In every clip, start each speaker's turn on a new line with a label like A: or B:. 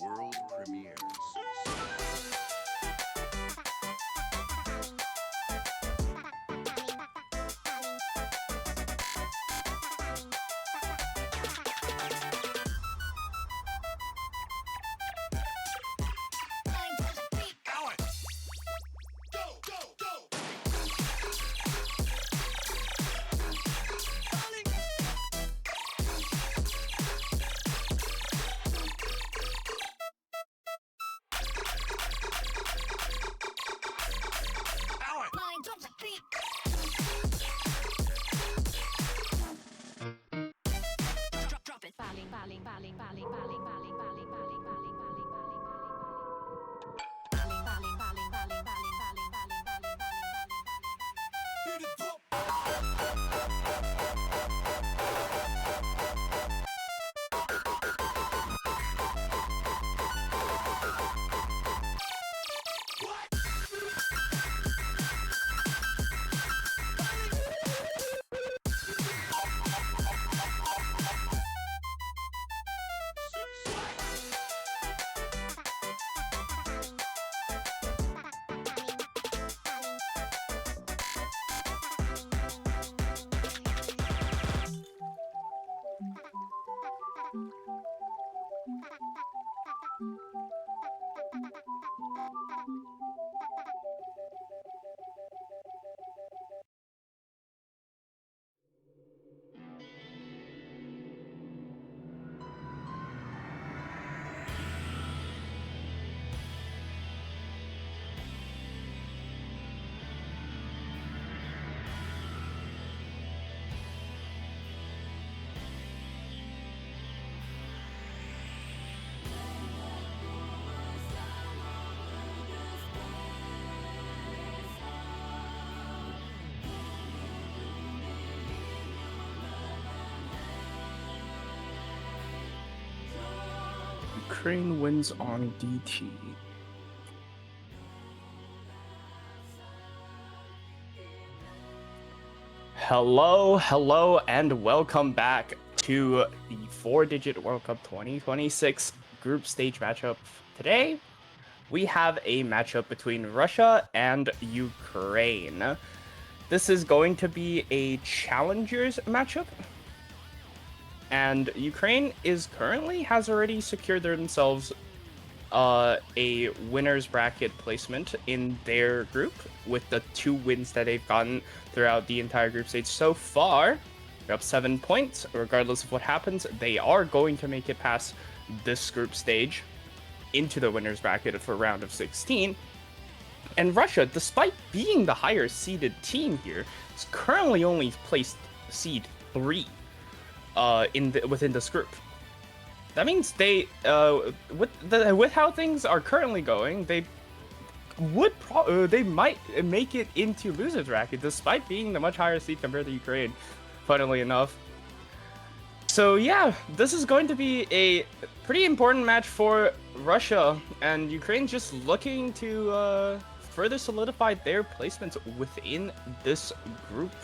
A: World premiere.
B: Ukraine wins on DT. Hello, and welcome back to the 4-digit World Cup 2026 group stage matchup. Today, we have a matchup between Russia and Ukraine. This is going to be a challengers matchup. And Ukraine has already secured themselves a winner's bracket placement in their group with the 2 wins that they've gotten throughout the entire group stage so far. They're up 7 points. Regardless of what happens, they are going to make it past this group stage into the winner's bracket for round of 16. And Russia, despite being the higher seeded team here, is currently only placed seed 3 within this group. That means they, with how things are currently going, they might make it into losers bracket despite being the much higher seed compared to Ukraine. funnily enough. So yeah, this is going to be a pretty important match for Russia, and Ukraine just looking to further solidify their placements within this group.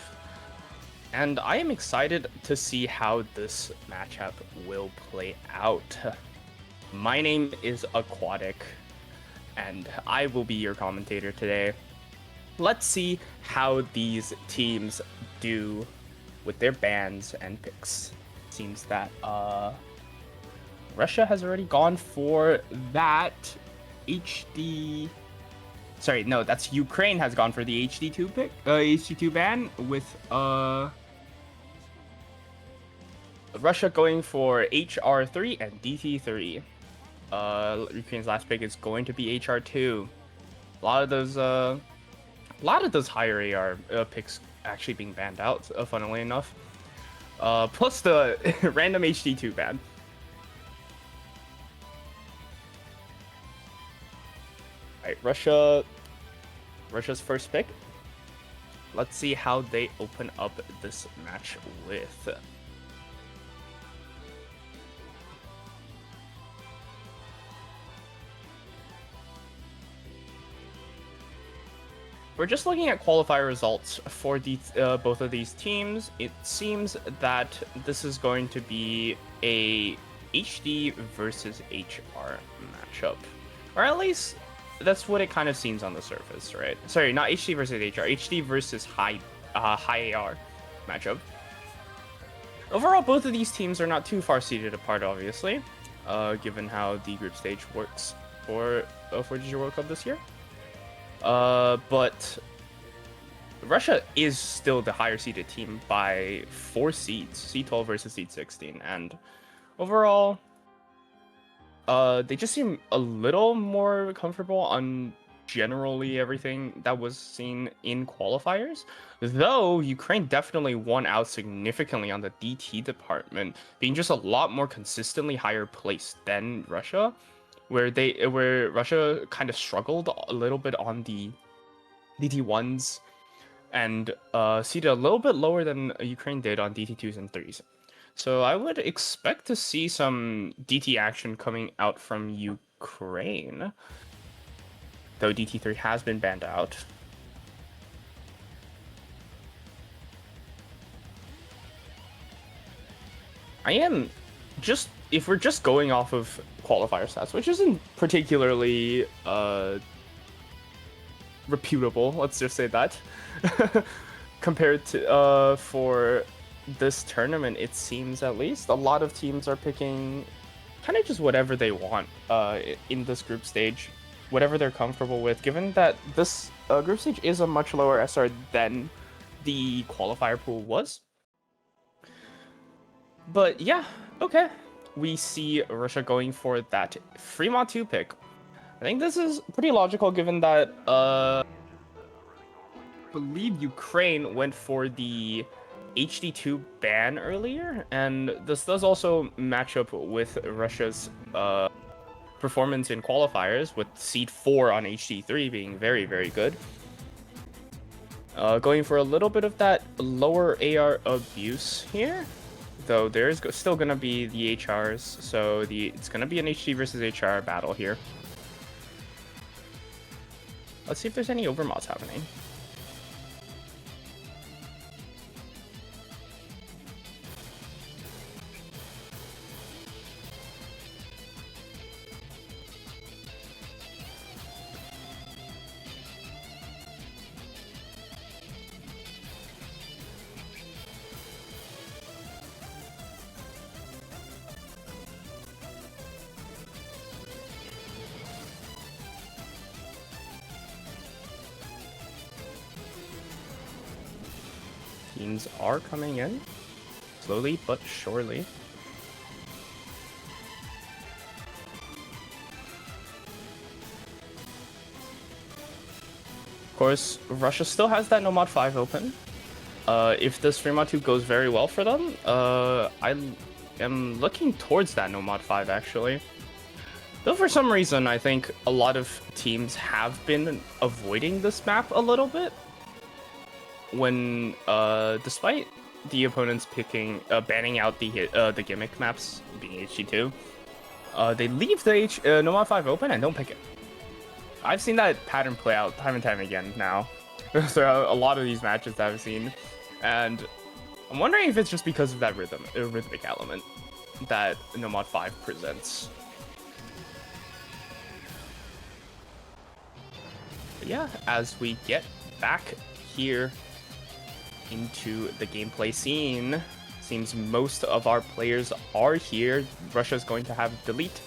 B: And I am excited to see how this matchup will play out. My name is Aquatic, and I will be your commentator today. Let's see how these teams do with their bans and picks. Seems that Russia has already gone for that HD. Sorry, no, that's Ukraine has gone for the HD2 pick, HD2 ban with Russia going for HR3 and DT3. Ukraine's last pick is going to be HR2. A lot of those higher AR picks actually being banned out, funnily enough. Plus the random HD2 ban. Alright, Russia's first pick. Let's see how they open up this match with. We're just looking at qualifier results for these, both of these teams. It seems that this is going to be a HD versus HR matchup. Or at least, that's what it kind of seems on the surface, right? Sorry, not HD versus HR. HD versus high AR matchup. Overall, both of these teams are not too far seated apart, obviously, given how the group stage works for 4WC World Cup this year. But Russia is still the higher seeded team by 4 seeds, C12 versus seed 16, and overall, they just seem a little more comfortable on generally everything that was seen in qualifiers, though Ukraine definitely won out significantly on the DT department, being just a lot more consistently higher placed than Russia. Where Russia kind of struggled a little bit on the DT1s and seeded a little bit lower than Ukraine did on DT2s and 3s. So I would expect to see some DT action coming out from Ukraine, though DT3 has been banned out. If we're just going off of qualifier stats, which isn't particularly reputable, let's just say that, compared to for this tournament, it seems at least a lot of teams are picking kind of just whatever they want in this group stage, whatever they're comfortable with, given that this group stage is a much lower SR than the qualifier pool was. But yeah, okay. We see Russia going for that Fremont 2 pick. I think this is pretty logical given that I believe Ukraine went for the HD2 ban earlier, and this does also match up with Russia's performance in qualifiers, with seed 4 on HD3 being very, very good. Going for a little bit of that lower AR abuse here. Though there's still going to be the HRs, so it's going to be an HD versus HR battle here. Let's see if there's any overmods happening. Teams are coming in, slowly but surely. Of course, Russia still has that Nomad 5 open. If this Fremont 2 goes very well for them, I am looking towards that Nomad 5 actually. Though for some reason, I think a lot of teams have been avoiding this map a little bit. When, despite the opponents picking, banning out the gimmick maps, being HG2, they leave the Nomad 5 open and don't pick it. I've seen that pattern play out time and time again now throughout a lot of these matches that I've seen, and I'm wondering if it's just because of that rhythmic element that Nomad 5 presents. But yeah, as we get back here into the gameplay scene, seems most of our players are here. Russia's going to have delete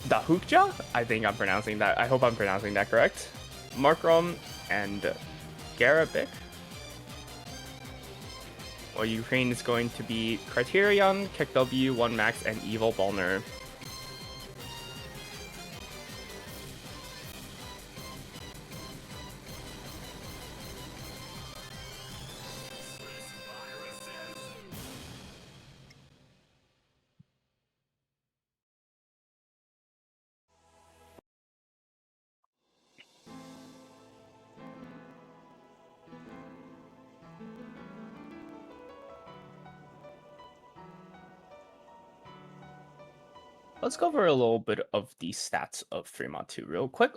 B: Dahukja. I think I'm pronouncing that. I hope I'm pronouncing that correct. Markram and Garabik. Or Ukraine is going to be Criterion, KekW, 1max, and Evil Ballner. Let's go over a little bit of the stats of Fremont 2 real quick.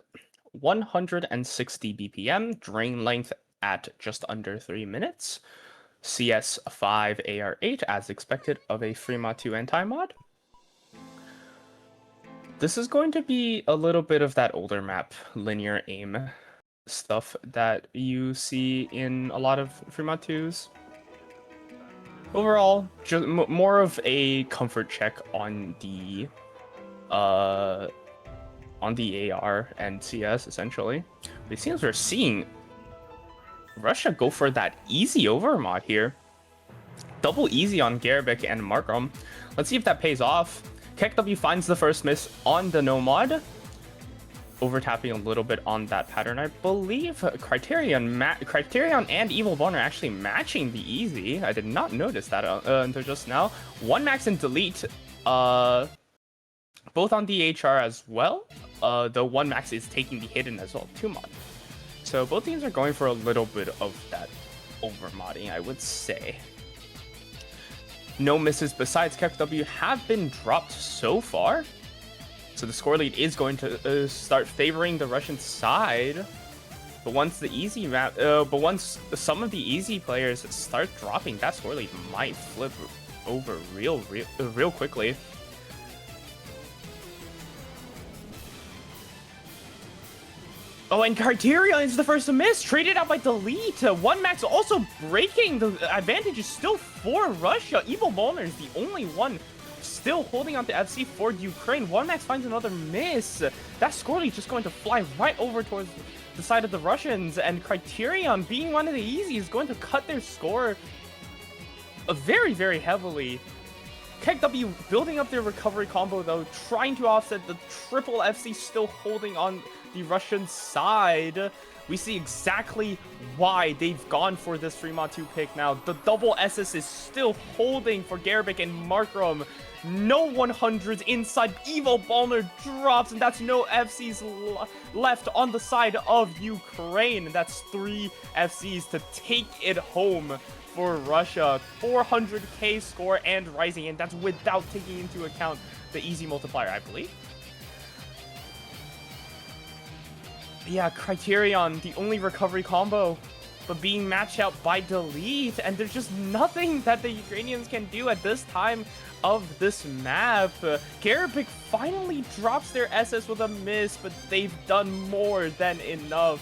B: 160 BPM, drain length at just under 3 minutes, CS 5 AR 8 as expected of a Fremont 2 anti-mod. This is going to be a little bit of that older map linear aim stuff that you see in a lot of Fremont 2s. Overall, just more of a comfort check on the AR and CS, essentially. But it seems we're seeing Russia go for that easy overmod here. Double easy on Garabik and Markram. Let's see if that pays off. KekW finds the first miss on the Nomad. Over-tapping a little bit on that pattern. I believe Criterion and Evil Bone are actually matching the easy. I did not notice that until just now. 1max and delete. Both on the HR as well. The 1max is taking the hidden as well, 2mod. So both teams are going for a little bit of that over-modding, I would say. No misses besides KekW have been dropped so far. So the score lead is going to start favoring the Russian side. But once the easy map, once some of the easy players start dropping, that score lead might flip over real quickly. Oh, and Criterion is the first to miss, traded out by delete. 1max also breaking. The advantage is still for Russia. Evil Ballner is the only one still holding on to FC for Ukraine. 1max finds another miss. That score lead just going to fly right over towards the side of the Russians, and Criterion, being one of the easy, is going to cut their score very, very heavily. KekW building up their recovery combo, though, trying to offset the triple FC still holding on the Russian side. We see exactly why they've gone for this Fremont 2 pick now. The double SS is still holding for Garabik and Markram. No 100s inside. Evil Ballner drops, and that's no FCs left on the side of Ukraine. And that's 3 FCs to take it home for Russia. 400k score and rising, and that's without taking into account the easy multiplier, I believe. Yeah, Criterion, the only recovery combo, but being matched out by delete, and there's just nothing that the Ukrainians can do at this time of this map. Garabik finally drops their SS with a miss, but they've done more than enough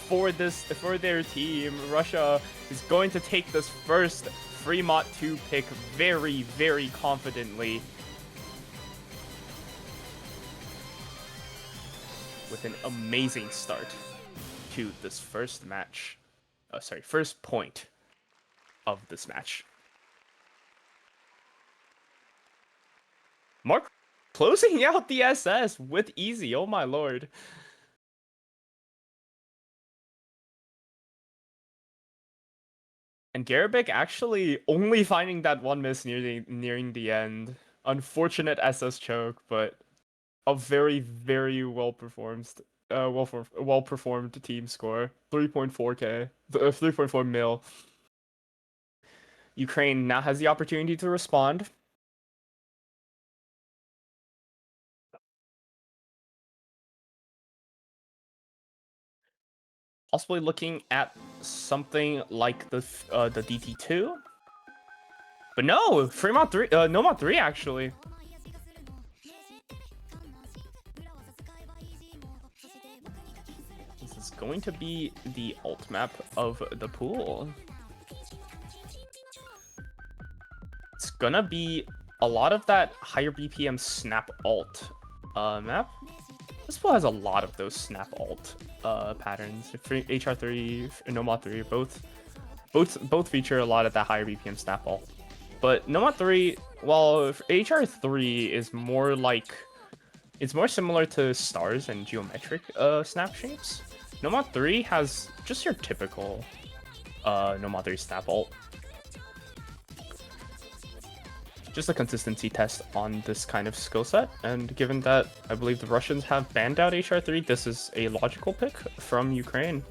B: for their team. Russia is going to take this first Fremont 2 pick very, very confidently, with an amazing start to this first match. First point of this match. Mark closing out the SS with easy, oh my lord. And Garabik actually only finding that one miss nearing the end. Unfortunate SS choke, but a very, very well performed team score. 3.4k, 3.4 mil. Ukraine now has the opportunity to respond. Possibly looking at something like the DT2. But no, Fremont 3, Nomad 3 actually. This is going to be the alt map of the pool. It's gonna be a lot of that higher BPM snap alt map. This pool has a lot of those snap alt patterns. HR3, Nomad 3, both feature a lot of that higher BPM snap alt. But Nomad 3, while HR3 is more like, it's more similar to stars and geometric snap shapes, Nomad 3 has just your typical Nomad 3 snap alt. Just a consistency test on this kind of skill set, and given that I believe the Russians have banned out HR3, this is a logical pick from Ukraine.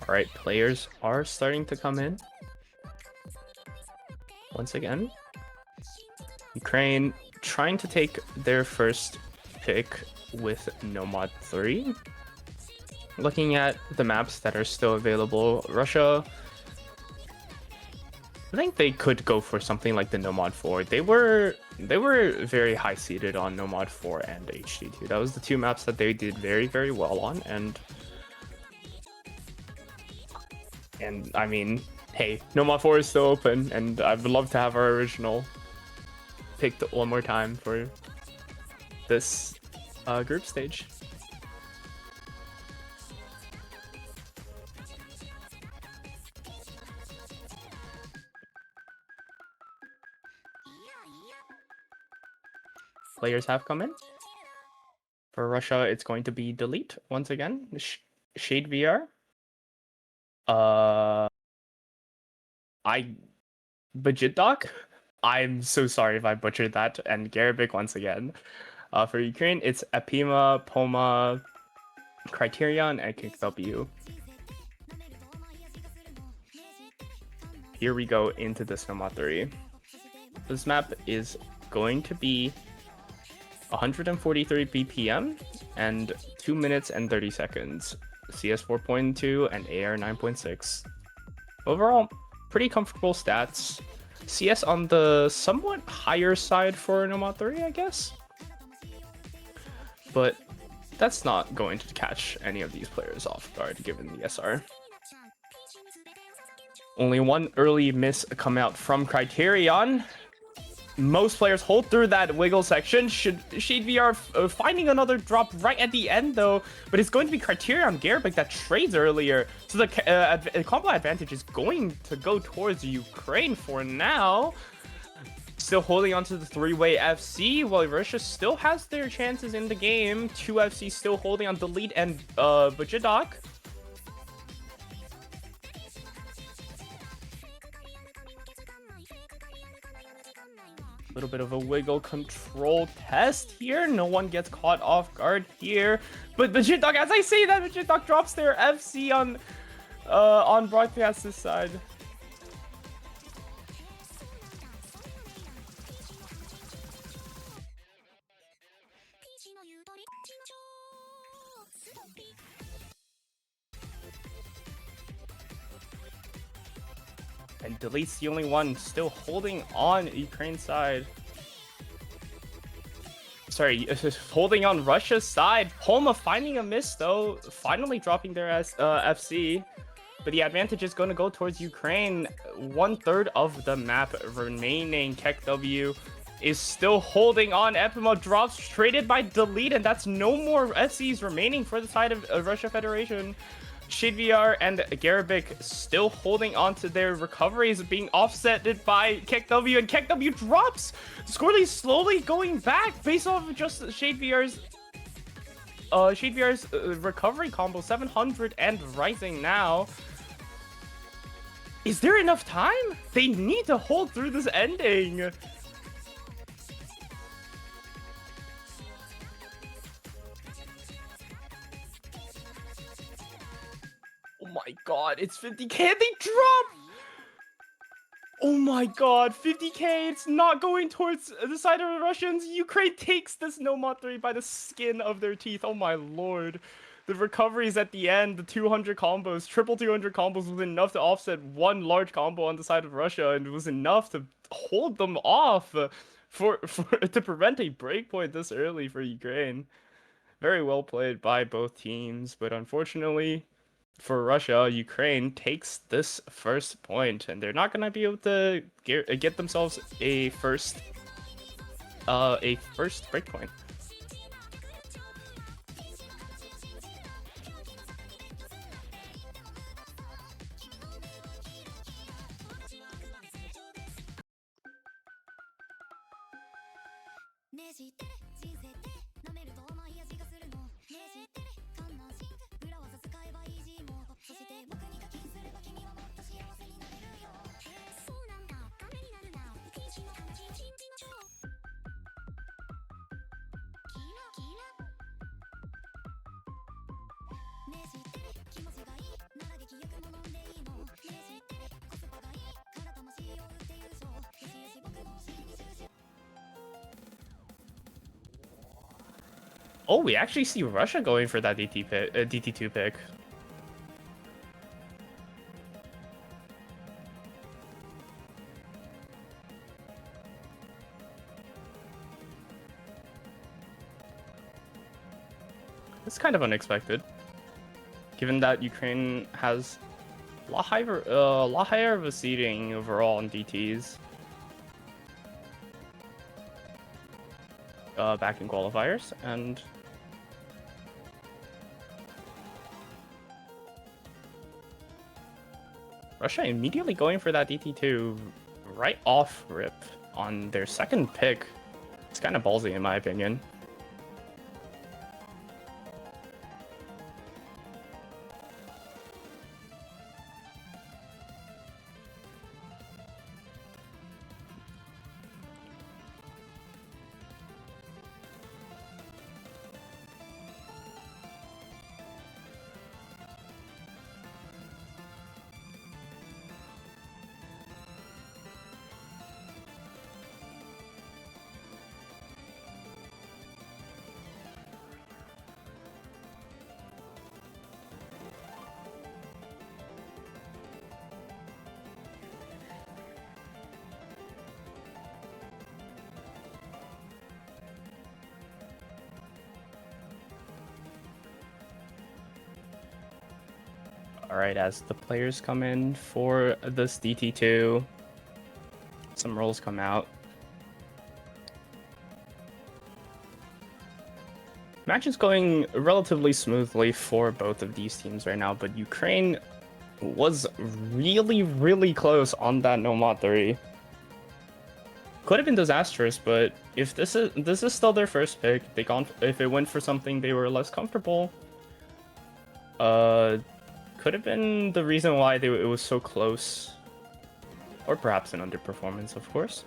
B: All right, players are starting to come in. Once again, Ukraine trying to take their first pick with Nomad 3. Looking at the maps that are still available, Russia, I think they could go for something like the Nomad 4. They were very high seeded on Nomad 4 and HD2. That was the two maps that they did very well on, and I mean, hey, Nomad 4 is still open, and I would love to have our original picked one more time for this group stage. Players have come in. For Russia, it's going to be Delete once again. Shade VR. Bajitdoc? I'm so sorry if I butchered that. And Garabik once again. For Ukraine, it's Apima, Poma, Criterion, and KickW. Here we go into this Nomad 3. This map is going to be 143 BPM and 2 minutes and 30 seconds. CS 4.2 and AR 9.6. Overall, pretty comfortable stats. CS on the somewhat higher side for Nomad 3, I guess. But that's not going to catch any of these players off guard given the SR. Only one early miss come out from Criterion. Most players hold through that wiggle section. Shade VR finding another drop right at the end though, but it's going to be Criterion Garabik that trades earlier, so the combo advantage is going to go towards Ukraine for now. Still holding on to the three-way FC, while Russia still has their chances in the game. 2FC still holding on Delete and Bajidok. A little bit of a wiggle control test here. No one gets caught off guard here. But Bajidok, as I say that, Bajidok drops their FC on broadcast this side. And Delete's the only one still holding on Ukraine's side. Sorry, holding on Russia's side. Poma finding a miss though, finally dropping their FC. but the advantage is going to go towards Ukraine. 1/3 of the map remaining. KEKW is still holding on. Epima drops, traded by Delete, and that's no more SCs remaining for the side of Russia Federation. ShadVR and Garabik still holding on to their recoveries, being offsetted by KEKW, and KEKW drops. Scorley slowly going back based off of just ShadVR's recovery combo, 700 and rising now. Is there enough time? They need to hold through this ending. Oh my god, it's 50k and they drop! Oh my god, 50k, it's not going towards the side of the Russians. Ukraine takes this Nomad 3 by the skin of their teeth. Oh my lord. The recoveries at the end, the 200 combos, triple 200 combos was enough to offset one large combo on the side of Russia, and it was enough to hold them off to prevent a breakpoint this early for Ukraine. Very well played by both teams, but unfortunately for Russia, Ukraine takes this first point, and they're not gonna be able to get themselves a first breakpoint. Oh, we actually see Russia going for that DT2 pick. It's kind of unexpected, given that Ukraine has a lot higher of a seeding overall in DTs. Back in qualifiers, and Russia immediately going for that DT2 right off rip on their second pick. It's kind of ballsy in my opinion. Alright, as the players come in for this DT2, some rolls come out. Match is going relatively smoothly for both of these teams right now, but Ukraine was really close on that Nomad 3. Could have been disastrous, but if this is still their first pick, if it went for something they were less comfortable, could have been the reason why it was so close. Or perhaps an underperformance, of course.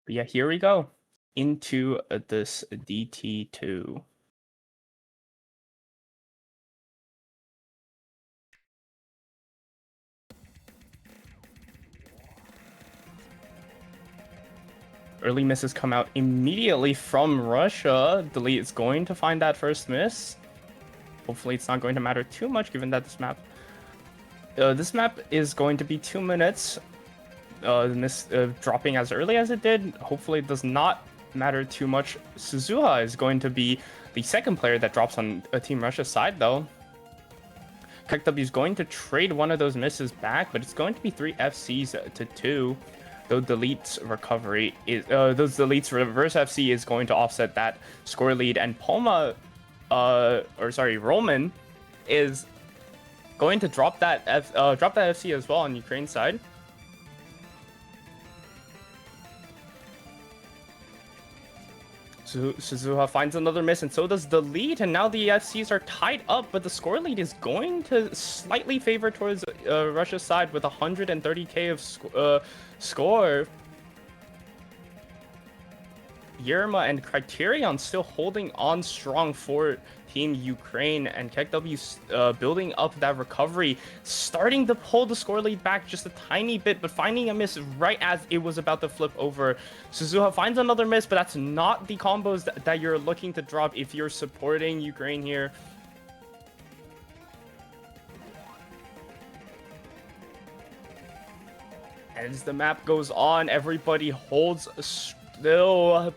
B: But yeah, here we go. Into this DT2. Early misses come out immediately from Russia. Delete is going to find that first miss. Hopefully it's not going to matter too much given that this map This map is going to be 2 minutes. Dropping as early as it did, hopefully it does not matter too much. Suzuha is going to be the second player that drops on Team Russia's side, though. KW is going to trade one of those misses back, but it's going to be 3 FCs to 2. Though Delete's recovery is Delete's reverse FC is going to offset that score lead, and Roman is going to drop that FC as well on Ukraine's side. Suzuha finds another miss, and so does the lead, and now the FCs are tied up, but the score lead is going to slightly favor towards Russia's side with 130k of score. Yerma and Criterion still holding on strong for Team Ukraine, and KW building up that recovery, starting to pull the score lead back just a tiny bit, but finding a miss right as it was about to flip over. Suzuha finds another miss, but that's not the combos that you're looking to drop if you're supporting Ukraine here. As the map goes on, everybody holds still.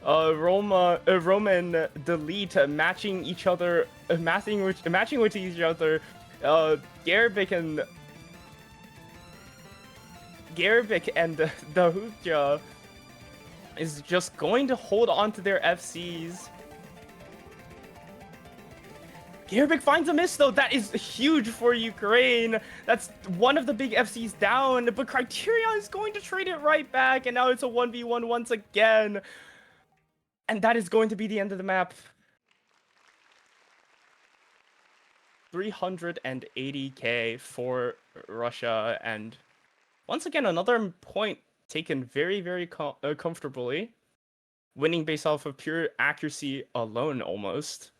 B: Roman, Delete matching each other, matching with each other. Garabik and Dahuja is just going to hold on to their FCs. Garabik finds a miss, though. That is huge for Ukraine. That's one of the big FCs down, but Criterion is going to trade it right back, and now it's a 1v1 once again. And that is going to be the end of the map. 380k for Russia, and once again, another point taken very, very comfortably. Winning based off of pure accuracy alone, almost.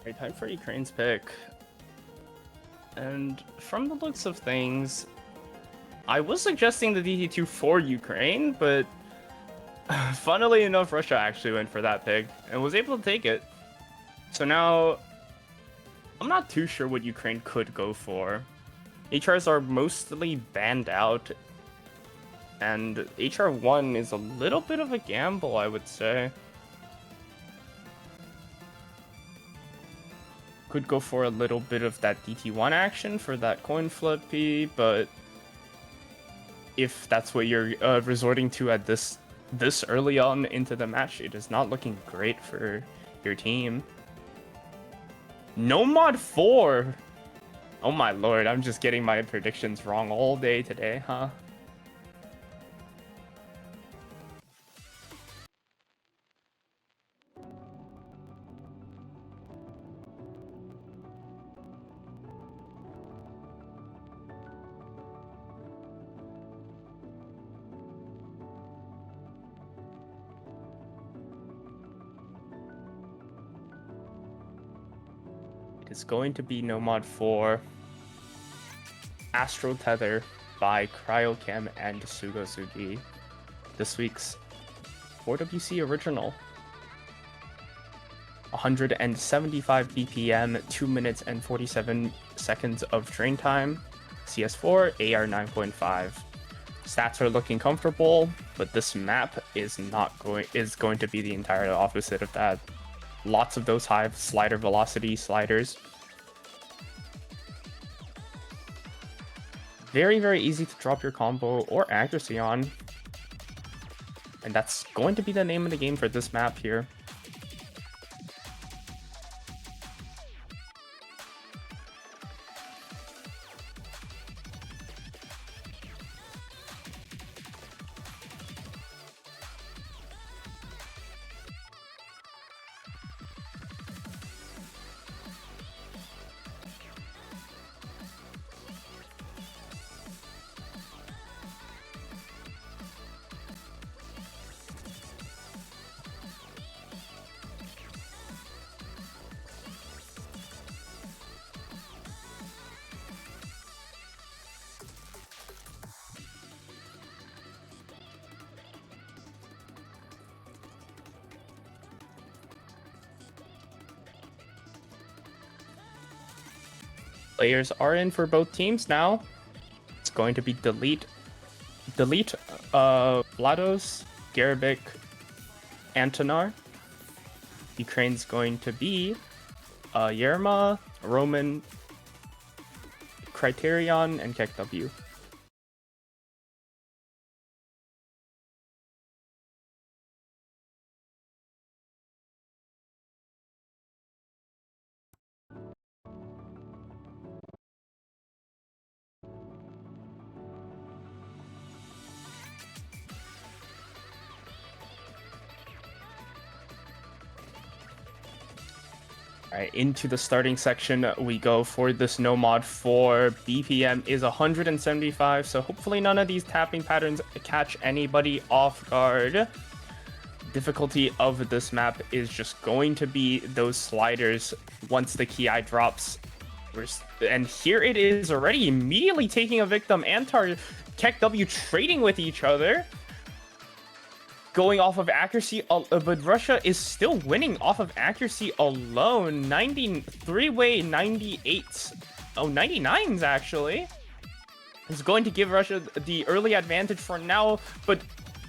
B: Right, time for Ukraine's pick. And from the looks of things, I was suggesting the DT2 for Ukraine, but funnily enough, Russia actually went for that pick and was able to take it. So now, I'm not too sure what Ukraine could go for. HRs are mostly banned out, and HR1 is a little bit of a gamble, I would say. Could go for a little bit of that DT1 action for that coin flippy, but if that's what you're resorting to at this early on into the match, it is not looking great for your team. No mod 4! Oh my lord, I'm just getting my predictions wrong all day today, huh? It's going to be no mod 4 Astro Tether by Cryochem and Sugosugi. This week's 4WC original. 175 BPM, 2 minutes and 47 seconds of train time. CS4, AR 9.5. Stats are looking comfortable, but this map is going to be the entire opposite of that. Lots of those high slider velocity sliders. Very, very easy to drop your combo or accuracy on. And that's going to be the name of the game for this map here. Players are in for both teams now. It's going to be delete Vlados, Garabik, Antonar. Ukraine's going to be Yerma, Roman, Criterion, and KekW. All right, into the starting section we go for this no mod 4. BPM is 175, so hopefully none of these tapping patterns catch anybody off guard. Difficulty of this map is just going to be those sliders once the Ki drops. And here it is already immediately taking a victim. Antar, KekW trading with each other. Going off of accuracy, but Russia is still winning off of accuracy alone. 93-way 98s. Oh, 99s actually. It's going to give Russia the early advantage for now, but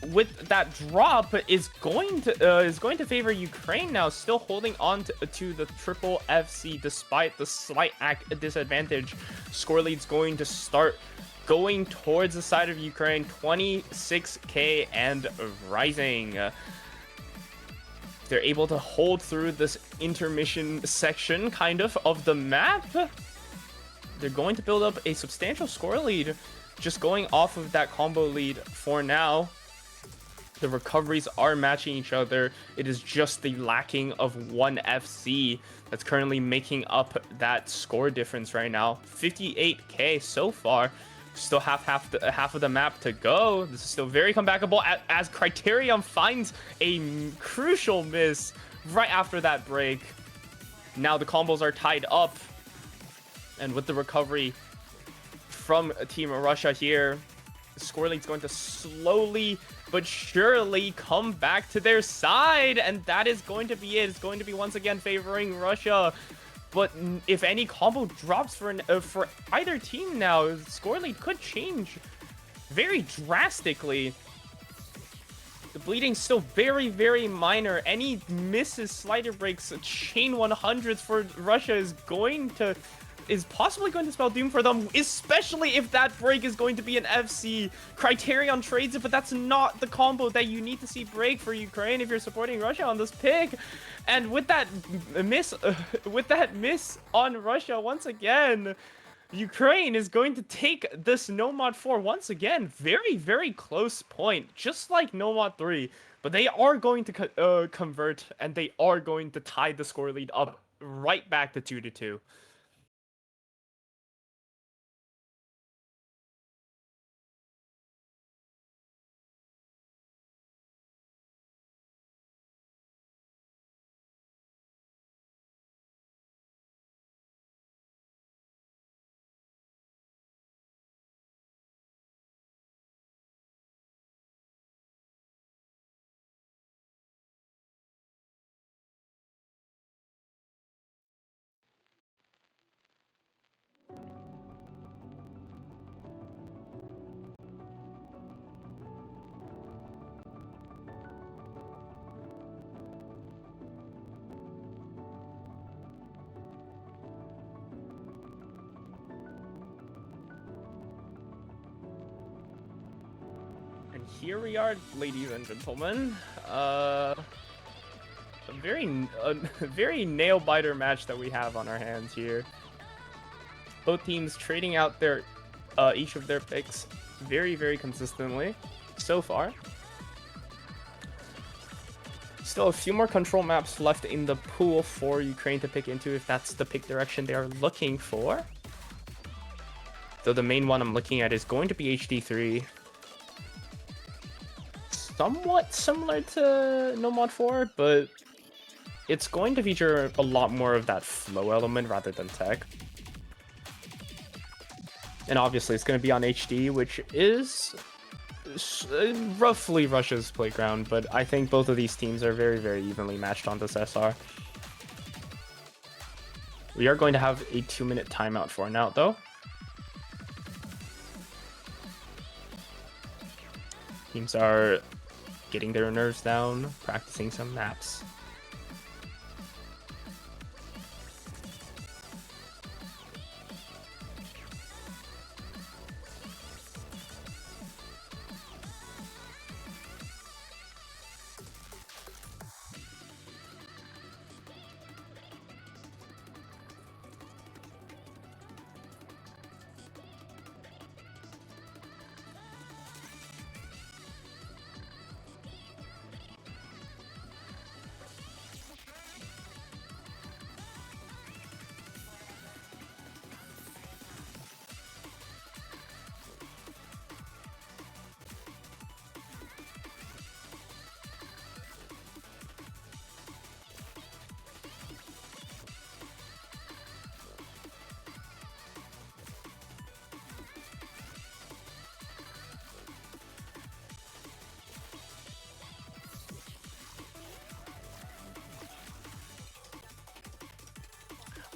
B: with that drop is going to favor Ukraine now, still holding on to the triple FC despite the slight disadvantage. Score lead's going to start going towards the side of Ukraine, 26k and rising. They're able to hold through this intermission section kind of the map. They're going to build up a substantial score lead just going off of that combo lead for now. The recoveries are matching each other. It is just the lacking of one FC that's currently making up that score difference right now. 58k so far. Still half of the map to go. This is still very comebackable as Criterion finds a crucial miss right after that break. Now the combos are tied up. And with the recovery from Team Russia here, the score lead's going to slowly but surely come back to their side. And that is going to be it. It's going to be once again favoring Russia. But if any combo drops for either team now, the score lead could change very drastically. The bleeding's still very, very minor. Any misses, slider breaks, chain 100s for Russia is possibly going to spell doom for them, especially if that break is going to be an FC. Criterion trades it, but that's not the combo that you need to see break for Ukraine if you're supporting Russia on this pick. And with that miss on Russia once again, Ukraine is going to take this no mod 4 once again. Very, very close point, just like no mod 3. But they are going to convert, and they are going to tie the score lead up right back to 2-2. here we are, ladies and gentlemen. A very nail biter match that we have on our hands here. Both teams trading out their each of their picks very consistently so far. Still a few more control maps left in the pool for Ukraine to pick into if that's the pick direction they are looking for. Though the main one I'm looking at is going to be HD3. Somewhat similar to No Mod 4, but it's going to feature a lot more of that flow element rather than tech. And obviously it's going to be on HD, which is roughly Russia's playground, but I think both of these teams are very evenly matched on this SR. We are going to have a 2-minute timeout for now, though. Teams are getting their nerves down, practicing some maps.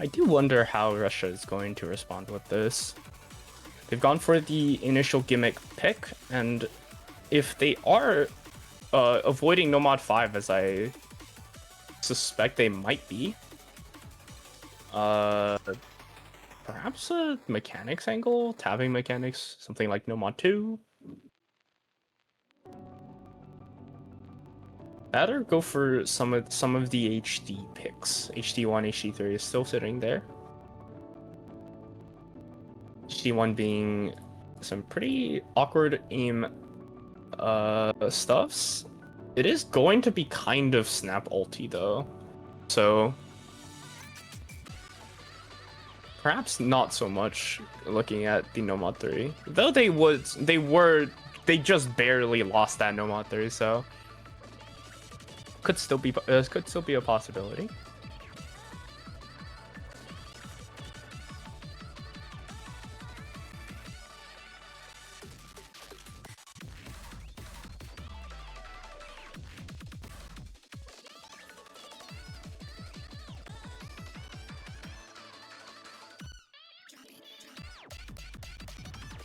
B: I do wonder how Russia is going to respond with this. They've gone for the initial gimmick pick, and if they are avoiding No Mod 5, as I suspect they might be, perhaps a mechanics angle, tabbing mechanics, something like No Mod 2. That or go for some of the HD picks. HD1, HD3 is still sitting there. HD1 being some pretty awkward aim stuffs. It is going to be kind of snap ulti though, so perhaps not so much looking at the No Mod 3. Though they just barely lost that No Mod 3, so could still be a possibility.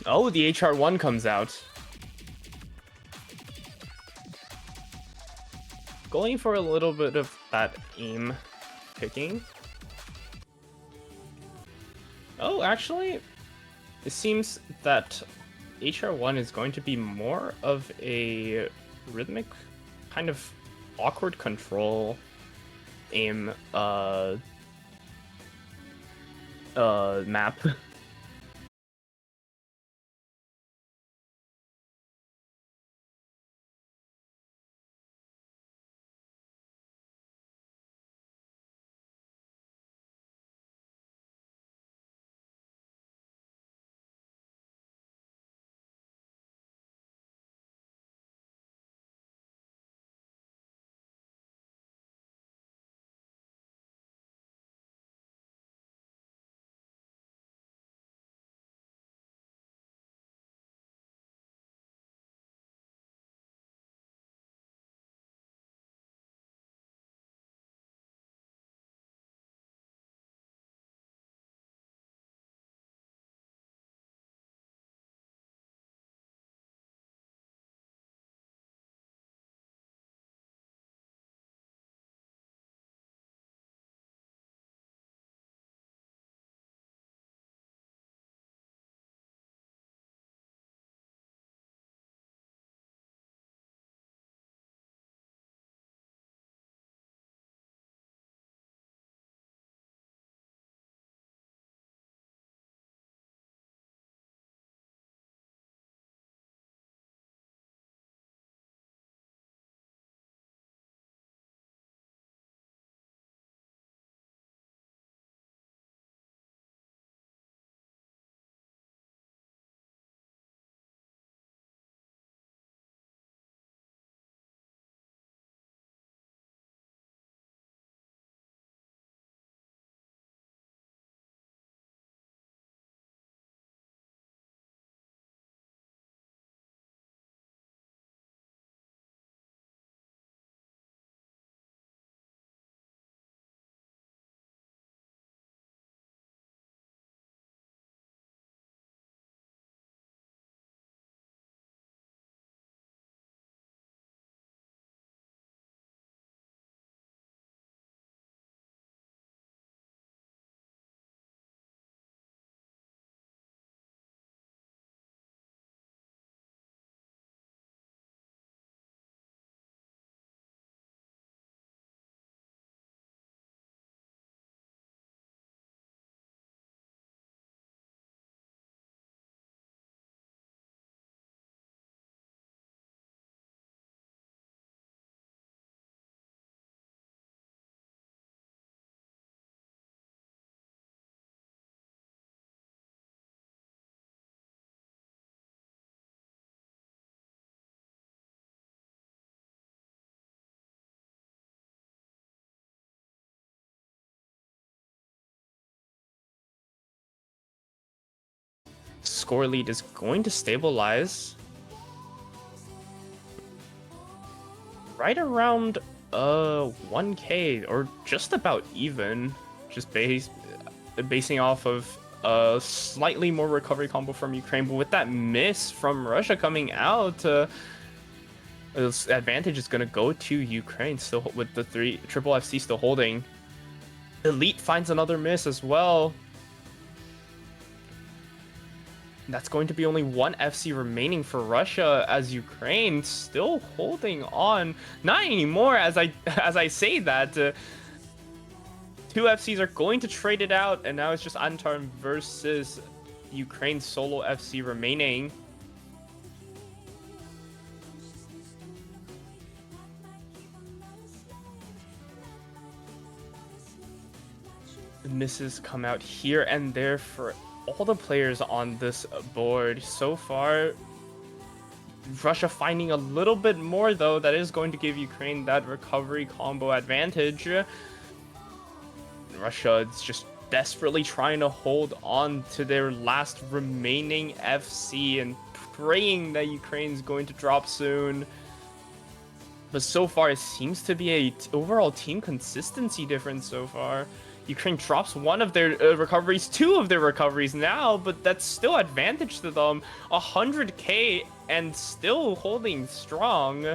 B: Oh, the HR1 comes out. Going for a little bit of that aim picking. Oh, actually, it seems that HR1 is going to be more of a rhythmic, kind of awkward control aim map. score lead is going to stabilize right around 1k or just about even, just basing off of a slightly more recovery combo from Ukraine, but with that miss from Russia coming out, this advantage is going to go to Ukraine, still with the triple FC still holding. Elite finds another miss as well. That's going to be only one FC remaining for Russia, as Ukraine still holding on. Not anymore, as I say that. Two FCs are going to trade it out, and now it's just Antarn versus Ukraine solo FC remaining. Misses come out here and there for all the players on this board. So far, Russia finding a little bit more, though. That is going to give Ukraine that recovery combo advantage. Russia is just desperately trying to hold on to their last remaining FC and praying that Ukraine's going to drop soon. But so far, it seems to be a overall team consistency difference so far. Ukraine drops one of their recoveries, two of their recoveries now, but that's still advantage to them. 100k and still holding strong.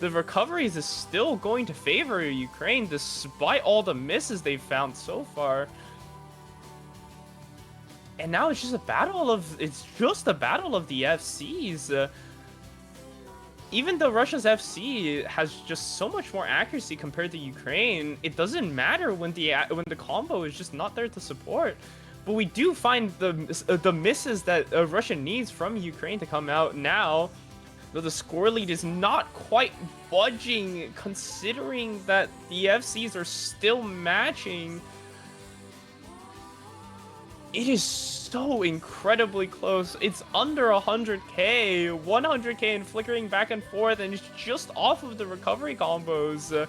B: The recoveries is still going to favor Ukraine despite all the misses they've found so far. And now it's just a battle of the FCs. Even though Russia's FC has just so much more accuracy compared to Ukraine, it doesn't matter when the combo is just not there to support. But we do find the misses that Russia needs from Ukraine to come out now. Though the score lead is not quite budging, considering that the FCs are still matching. It is so incredibly close. It's under 100k, 100k and flickering back and forth, and it's just off of the recovery combos.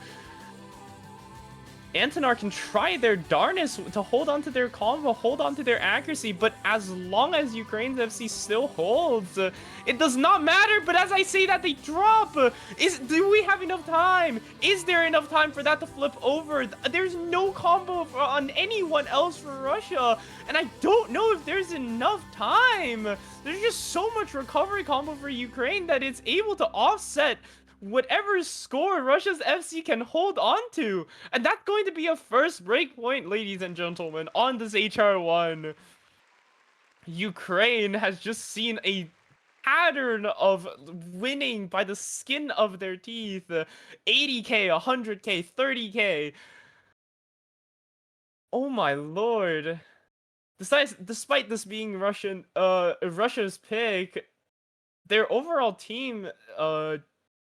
B: Antanar can try their darnest to hold on to their combo, hold on to their accuracy, but as long as Ukraine's FC still holds, it does not matter. But as I say that, they drop. Do we have enough time? Is there enough time for that to flip over? There's no combo on anyone else for Russia, and I don't know if there's enough time. There's just so much recovery combo for Ukraine that it's able to offset whatever score Russia's FC can hold on to. And that's going to be a first break point, ladies and gentlemen, on this HR1. Ukraine has just seen a pattern of winning by the skin of their teeth. 80k, 100k, 30k. Oh my lord. Despite this being Russia's pick, their overall team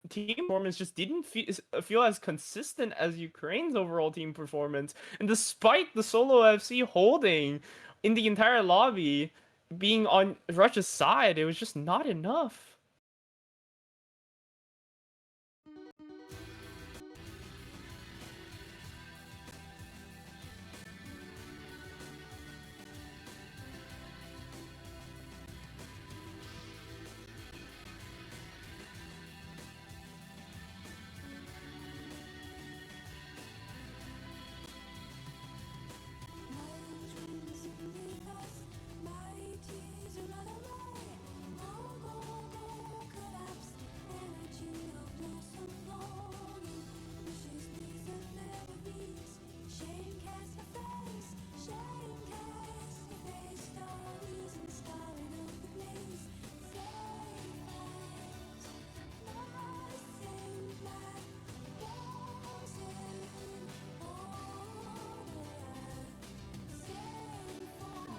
B: performance just didn't feel as consistent as Ukraine's overall team performance. And despite the solo FC holding in the entire lobby being on Russia's side, it was just not enough.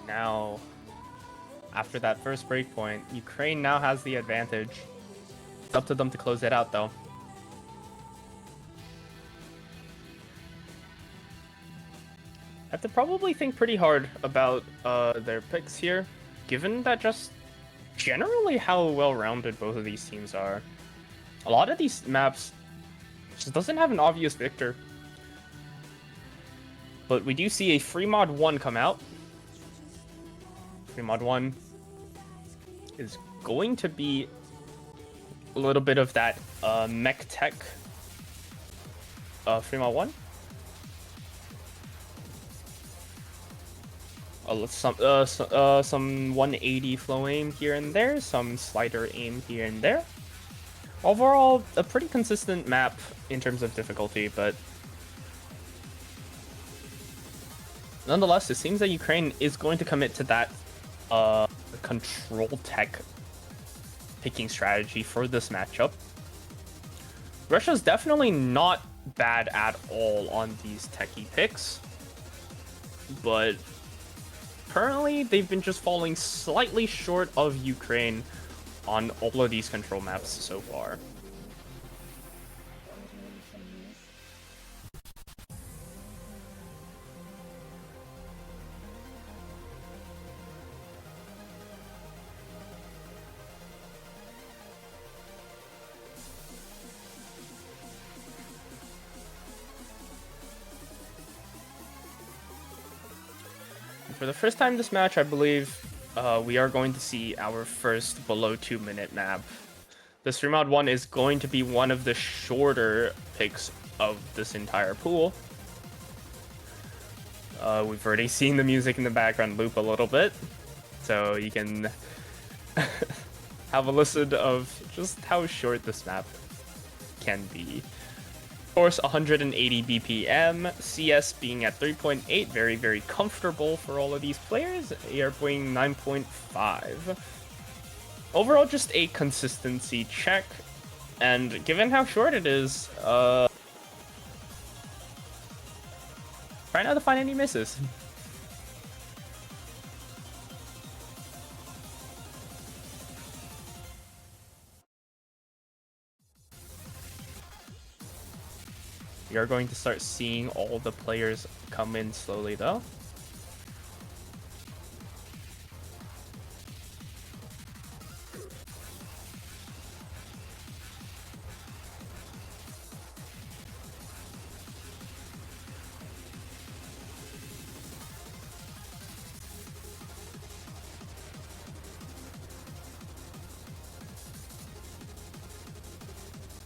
B: Now, after that first breakpoint, Ukraine now has the advantage. It's up to them to close it out, though. I have to probably think pretty hard about their picks here, given that just generally how well-rounded both of these teams are. A lot of these maps just doesn't have an obvious victor. But we do see a free mod 1 come out. Free mod 1 is going to be a little bit of that mech tech 3x1. Some 180 flow aim here and there, some slider aim here and there. Overall, a pretty consistent map in terms of difficulty, but nonetheless, it seems that Ukraine is going to commit to that control tech picking strategy for this matchup. Russia's definitely not bad at all on these techie picks, but currently they've been just falling slightly short of Ukraine on all of these control maps so far. For the first time this match, I believe we are going to see our first below 2-minute map. This 3mod1 is going to be one of the shorter picks of this entire pool. We've already seen the music in the background loop a little bit, so you can have a listen of just how short this map can be. Of course, 180 BPM, CS being at 3.8, very, very comfortable for all of these players. AR being 9.5. Overall, just a consistency check, and given how short it is, try not to find any misses. We are going to start seeing all the players come in slowly, though.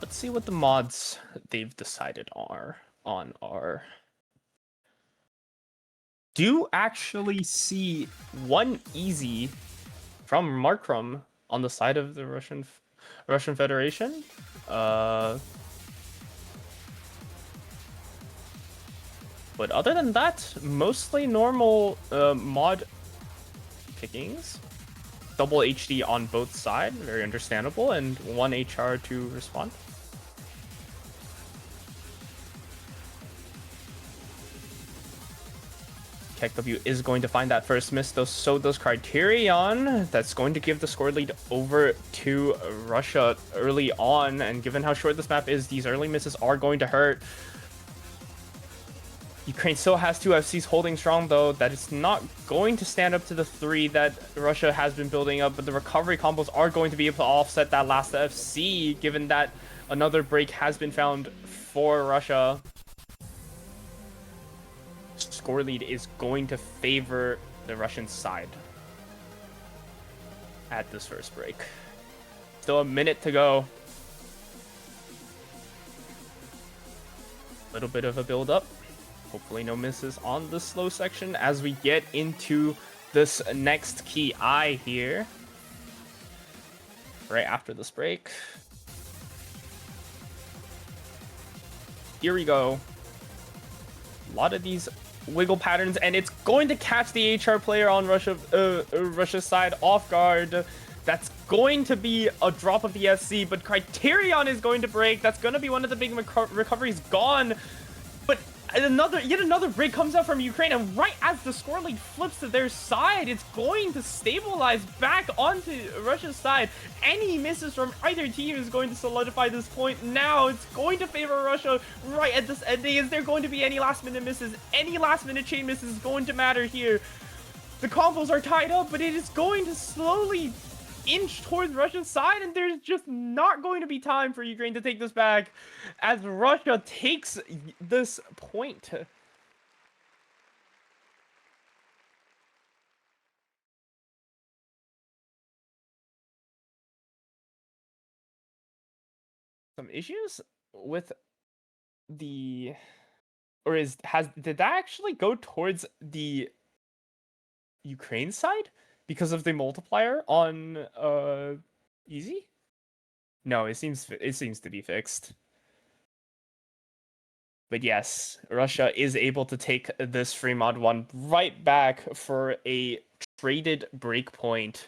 B: Let's see what the mods they've decided on are. Do actually see one easy from Markram on the side of the Russian Federation. But other than that, mostly normal mod pickings. Double HD on both sides, very understandable, and one HR to respond. KEKW is going to find that first miss, though so does Criterion. That's going to give the score lead over to Russia early on, and given how short this map is, these early misses are going to hurt. Ukraine still has 2 FCs holding strong, though. That is not going to stand up to the 3 that Russia has been building up, but the recovery combos are going to be able to offset that last FC, given that another break has been found for Russia. Score lead is going to favor the Russian side at this first break. Still a minute to go. A little bit of a build up. Hopefully no misses on the slow section as we get into this next key eye here. Right after this break. Here we go. A lot of these wiggle patterns, and it's going to catch the HR player on Russia's side off guard. That's going to be a drop of the SC, but Criterion is going to break. That's going to be one of the big recoveries gone. But yet another break comes out from Ukraine, and right as the score lead flips to their side, it's going to stabilize back onto Russia's side. Any misses from either team is going to solidify this point. Now it's going to favor Russia right at this ending. Is there going to be any last minute misses? Any last minute chain misses is going to matter here. The combos are tied up, but it is going to slowly inch towards Russia's side, and there's just not going to be time for Ukraine to take this back as Russia takes this point. some issues with the, or did that actually go towards the Ukraine side because of the multiplier on easy? No, it seems to be fixed. But yes, Russia is able to take this free mod 1 right back for a traded breakpoint.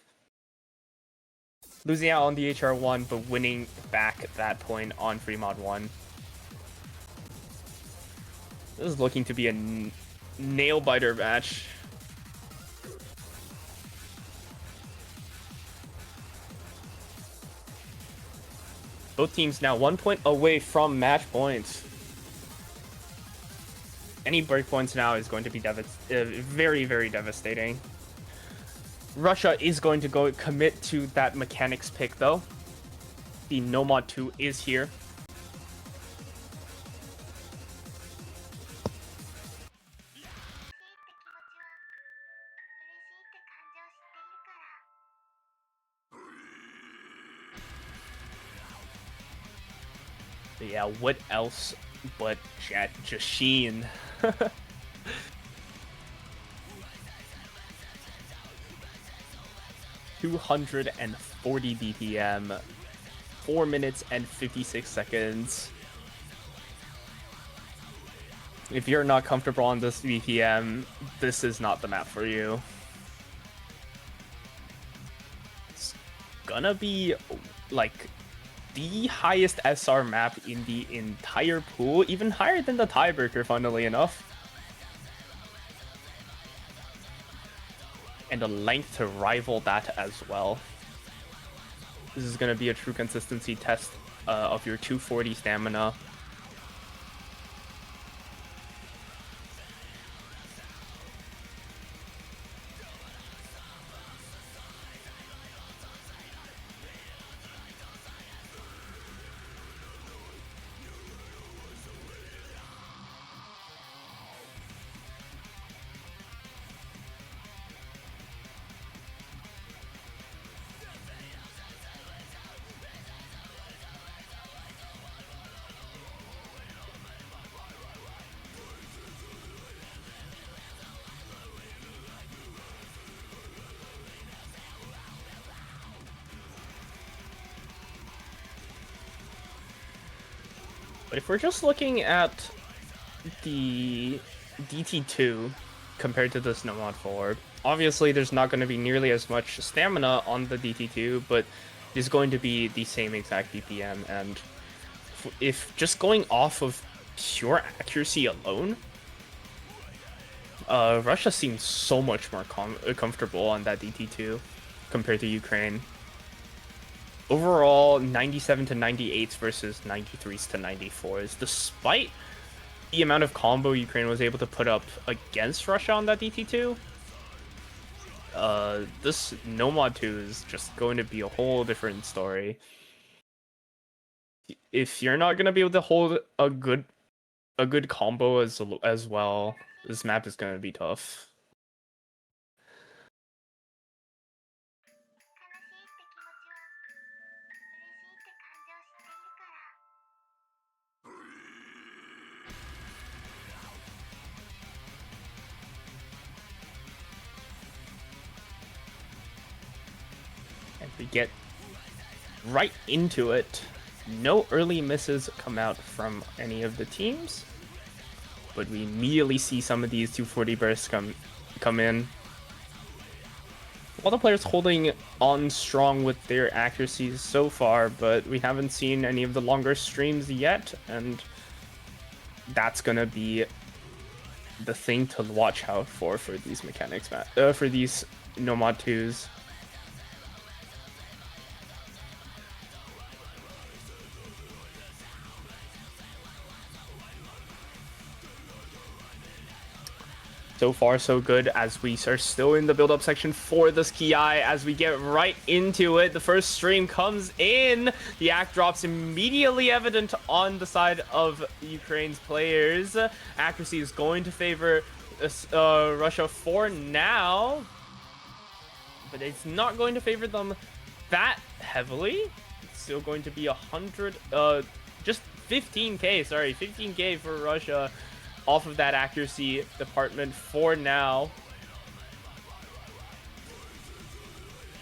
B: Losing out on the HR1, but winning back that point on free mod 1. This is looking to be a nail-biter match. Both teams now 1 point away from match points. Any breakpoints now is going to be very, very devastating. Russia is going to go commit to that mechanics pick, though. The Nomad 2 is here. But yeah, what else but Jashin? 240 BPM, 4 minutes and 56 seconds. If you're not comfortable on this BPM, this is not the map for you. It's gonna be like the highest SR map in the entire pool, even higher than the tiebreaker, funnily enough. And a length to rival that as well. This is going to be a true consistency test of your 240 stamina. But if we're just looking at the DT2 compared to this Nomad 4, obviously there's not going to be nearly as much stamina on the DT2, but it's going to be the same exact BPM. And if just going off of pure accuracy alone, Russia seems so much more comfortable on that DT2 compared to Ukraine. Overall, 97 to 98s versus 93s to 94s, despite the amount of combo Ukraine was able to put up against Russia on that DT2. This Nomad 2 is just going to be a whole different story. If you're not going to be able to hold a good combo as well, this map is going to be tough. And we get right into it. No early misses come out from any of the teams, but we immediately see some of these 240 bursts come in. All the players holding on strong with their accuracies so far, but we haven't seen any of the longer streams yet, and that's gonna be the thing to watch out for these mechanics, for these Nomad 2s. So far, so good, as we are still in the build-up section for this Ki, as we get right into it. The first stream comes in. The act drops immediately evident on the side of Ukraine's players. Accuracy is going to favor Russia for now, but it's not going to favor them that heavily. It's still going to be 100, just 15k, sorry, 15k for Russia off of that accuracy department for now.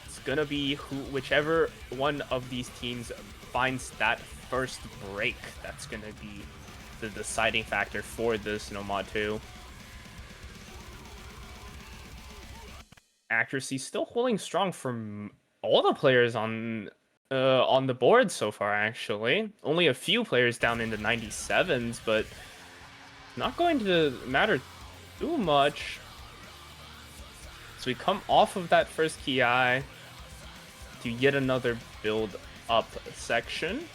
B: It's gonna be whichever one of these teams finds that first break that's gonna be the deciding factor for this Nomad 2. Accuracy still holding strong from all the players on the board so far, actually. Only a few players down in the 97s, but not going to matter too much. So we come off of that first Ki to yet another build up section.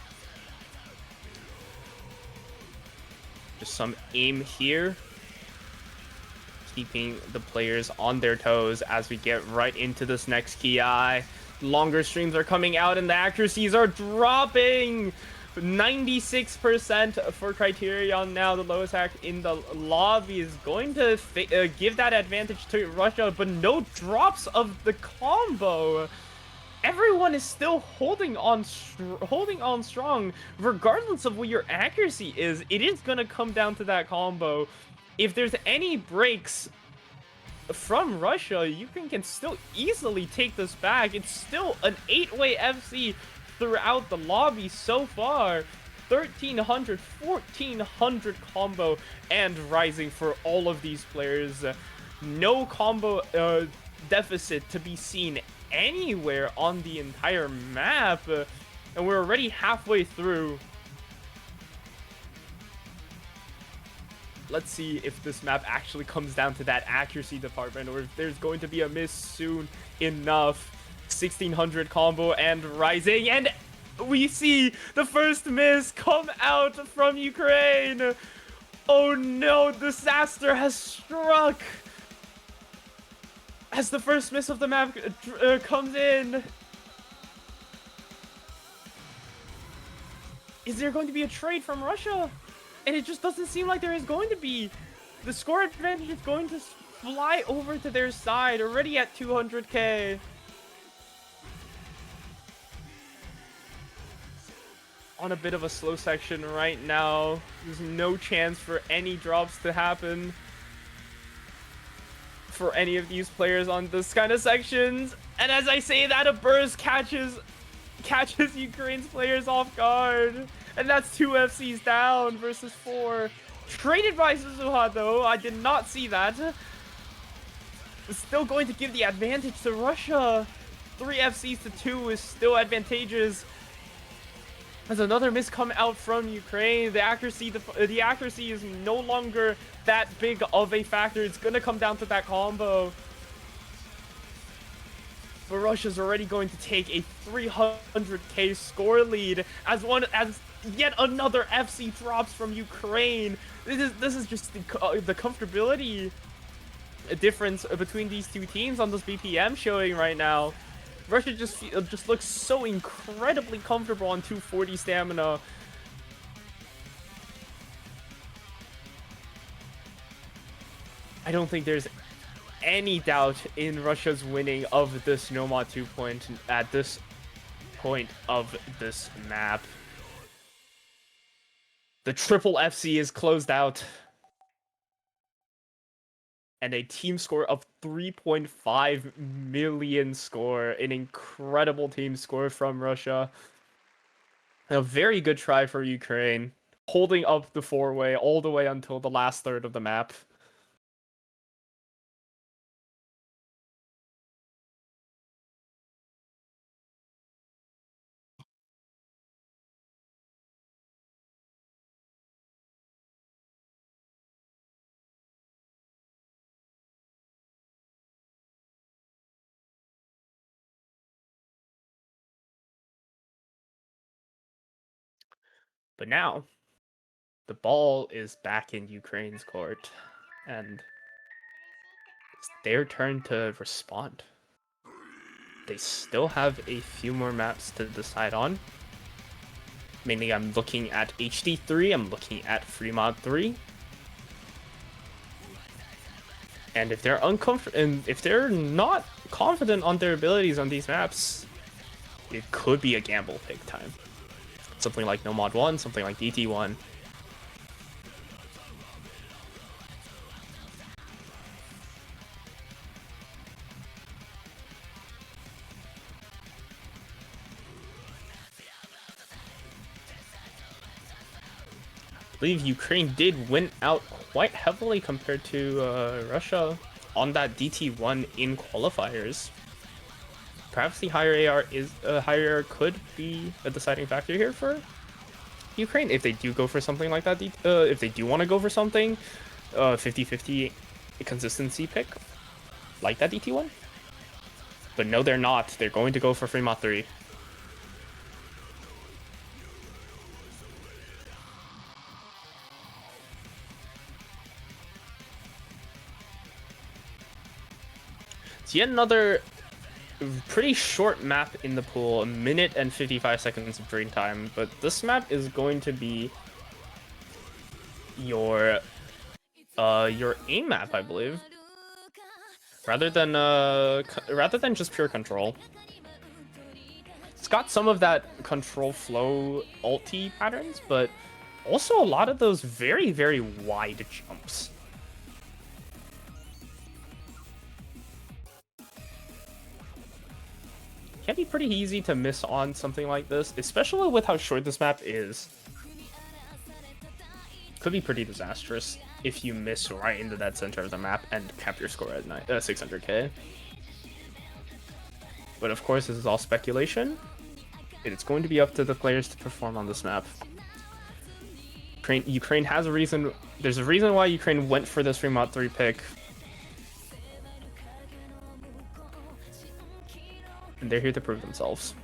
B: Just some aim here, keeping the players on their toes as we get right into this next Ki. Longer streams are coming out and the accuracies are dropping. 96% for Criterion now. The lowest hack in the lobby is going to give that advantage to Russia, but no drops of the combo. Everyone is still holding on strong, regardless of what your accuracy is. It is gonna come down to that combo. If there's any breaks from Russia, Ukraine can still easily take this back. It's still an 8-way FC throughout the lobby so far. 1300, 1400 combo and rising for all of these players. No combo deficit to be seen anywhere on the entire map, and we're already halfway through. Let's see if this map actually comes down to that accuracy department, or if there's going to be a miss soon enough. 1600 combo and rising, and we see the first miss come out from Ukraine. Oh no, disaster has struck as the first miss of the map comes in. Is there going to be a trade from Russia? And it just doesn't seem like there is going to be. The score advantage is going to fly over to their side, already at 200k. On a bit of a slow section right now. There's no chance for any drops to happen for any of these players on this kind of sections. And as I say that, a burst catches Ukraine's players off guard. And that's 2 FCs down versus 4. Traded by Suzuha though, I did not see that. It's still going to give the advantage to Russia. 3 FCs to 2 is still advantageous. As another miss come out from Ukraine, the accuracy is no longer that big of a factor. It's gonna come down to that combo. But Russia's already going to take a 300k score lead as yet another FC drops from Ukraine. This is just the comfortability difference between these two teams on this BPM showing right now. Russia just looks so incredibly comfortable on 240 stamina. I don't think there's any doubt in Russia's winning of this Nomad 2 point at this point of this map. The triple FC is closed out. And a team score of 3.5 million score. An incredible team score from Russia. A very good try for Ukraine. Holding up the 4-way all the way until the last third of the map. But now, the ball is back in Ukraine's court, and it's their turn to respond. They still have a few more maps to decide on. Mainly, I'm looking at HD3, I'm looking at Fremont 3. And if they're if they're not confident on their abilities on these maps,
A: it could be a gamble pick time. Something like No Mod 1, something like DT1. I believe Ukraine did win out quite heavily compared to Russia on that DT1 in qualifiers. Perhaps the higher AR could be a deciding factor here for Ukraine if they do go for something like that. If they do want to go for something 50-50 consistency pick like that DT1. But no, they're not. They're going to go for Fremont 3. It's yet another pretty short map in the pool, 1 minute and 55 seconds of drain time, but this map is going to be your aim map, I believe, rather than just pure control. It's got some of that control flow ulti patterns, but also a lot of those very, very wide jumps. Can be pretty easy to miss on something like this, especially with how short this map is. Could be pretty disastrous if you miss right into that center of the map and cap your score at 600k. But of course, this is all speculation. It's going to be up to the players to perform on this map. Ukraine has a reason. There's a reason why Ukraine went for this Fremont 3 pick. And they're here to prove themselves.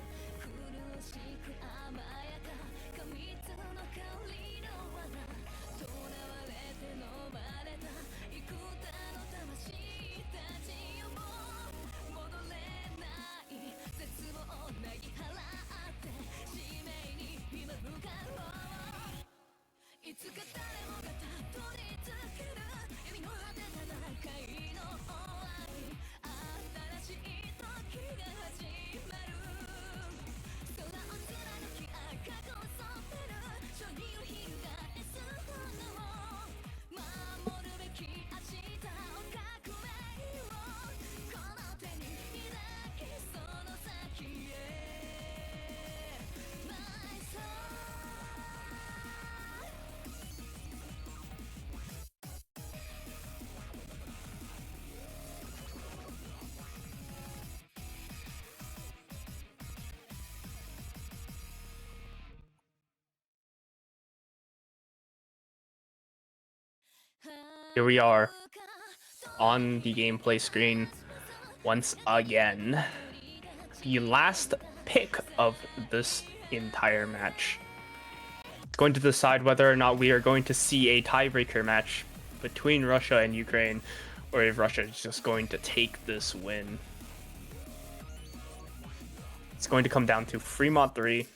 A: Here we are on the gameplay screen once again. The last pick of this entire match. It's going to decide whether or not we are going to see a tiebreaker match between Russia and Ukraine, or if Russia is just going to take this win. It's going to come down to Fremont 3.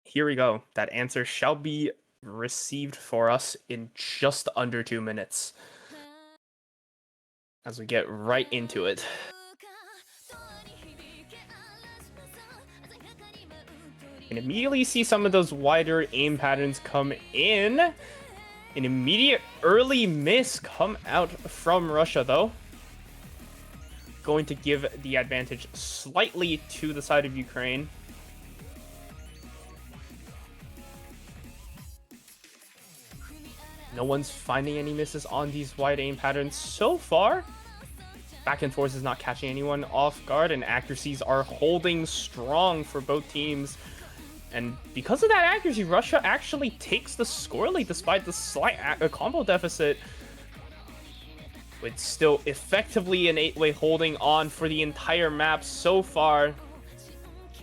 A: Here we go. That answer shall be received for us in just under 2 minutes. As we get right into it. And immediately see some of those wider aim patterns come in. An immediate early miss come out from Russia, though. Going to give the advantage slightly to the side of Ukraine. No one's finding any misses on these wide aim patterns so far. Back and forth is not catching anyone off guard, and accuracies are holding strong for both teams. And because of that accuracy, Russia actually takes the score lead despite the slight combo deficit. With still effectively an 8-way holding on for the entire map so far.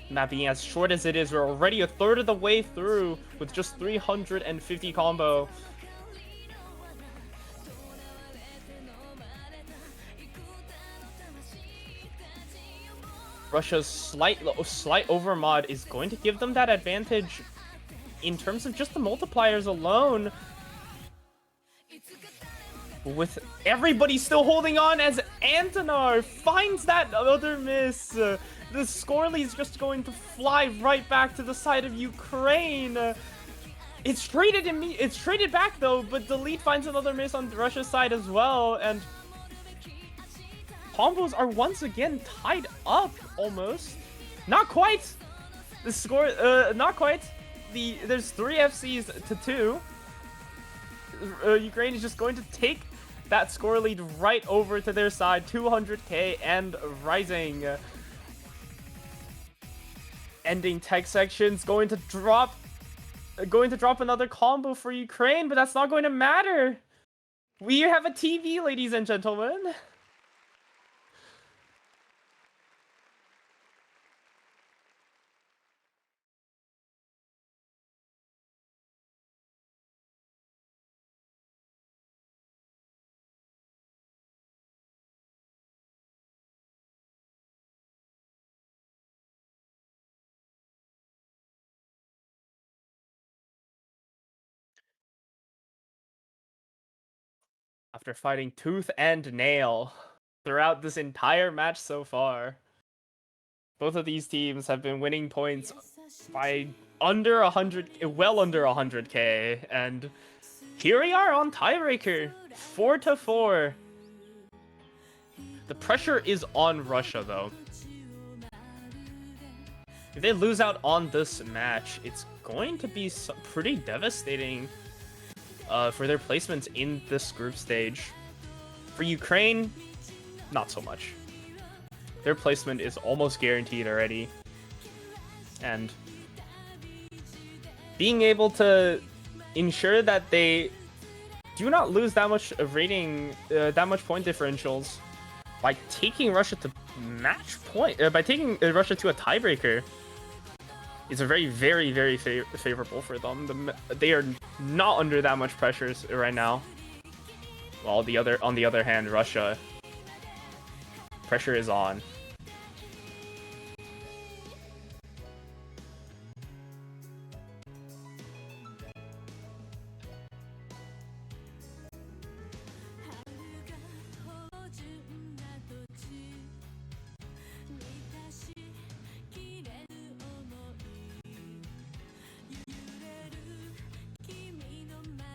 A: Map being as short as it is, we're already a third of the way through with just 350 combo. Russia's slight overmod is going to give them that advantage in terms of just the multipliers alone. with everybody still holding on as Antonar finds that other miss. The score lead's just going to fly right back to the side of Ukraine. It's traded back though, but the lead finds another miss on Russia's side as well, and combos are once again tied up almost. Not quite. The score, not quite. There's 3 FCs to 2. Ukraine is just going to take that score lead right over to their side, 200k and rising. Ending tech section's going to drop another combo for Ukraine, but that's not going to matter. We have a TV, ladies and gentlemen. After fighting tooth and nail throughout this entire match so far, both of these teams have been winning points by under 100, well under 100k, and here we are on tiebreaker, 4-4. The pressure is on Russia though. If they lose out on this match, it's going to be pretty devastating for their placements in this group stage. For Ukraine, not so much. Their placement is almost guaranteed already. And being able to ensure that they do not lose that much rating, that much point differentials by taking Russia to match point, by taking Russia to a tiebreaker, is a very, very, very favorable for them. They are not under that much pressure right now. While on the other hand, Russia, pressure is on.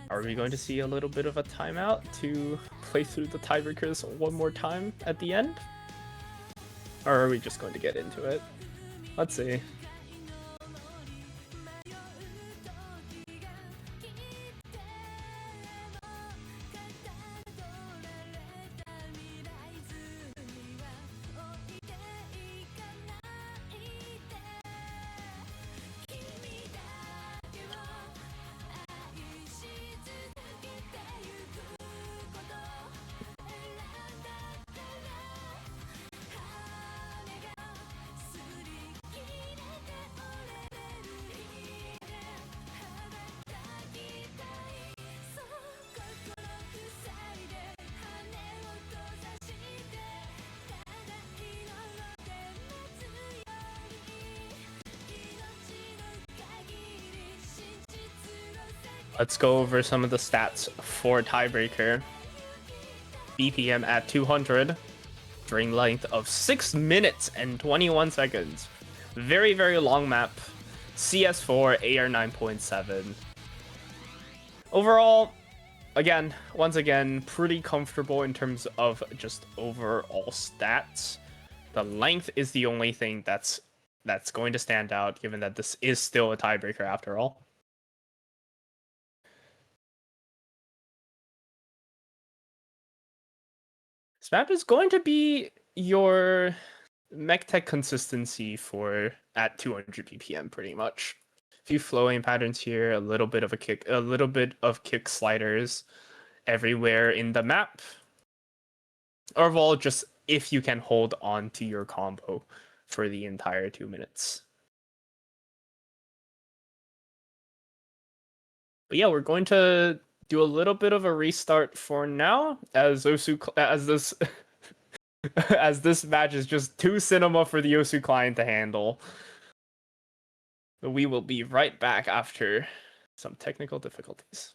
A: Are we going to see a little bit of a timeout to play through the tiebreakers one more time at the end? Or are we just going to get into it? Let's see. Let's go over some of the stats for tiebreaker. BPM at 200, string length of 6 minutes and 21 seconds. Very, very long map. CS4, AR 9.7. Overall, once again, pretty comfortable in terms of just overall stats. The length is the only thing that's going to stand out, given that this is still a tiebreaker after all. This map is going to be your mech tech consistency for at 200 BPM pretty much. A few flowing patterns here, a little bit of kick sliders everywhere in the map. Overall, just if you can hold on to your combo for the entire 2 minutes. But yeah, we're going to do a little bit of a restart for now, as this as this match is just too cinema for the Yosu client to handle. But we will be right back after some technical difficulties.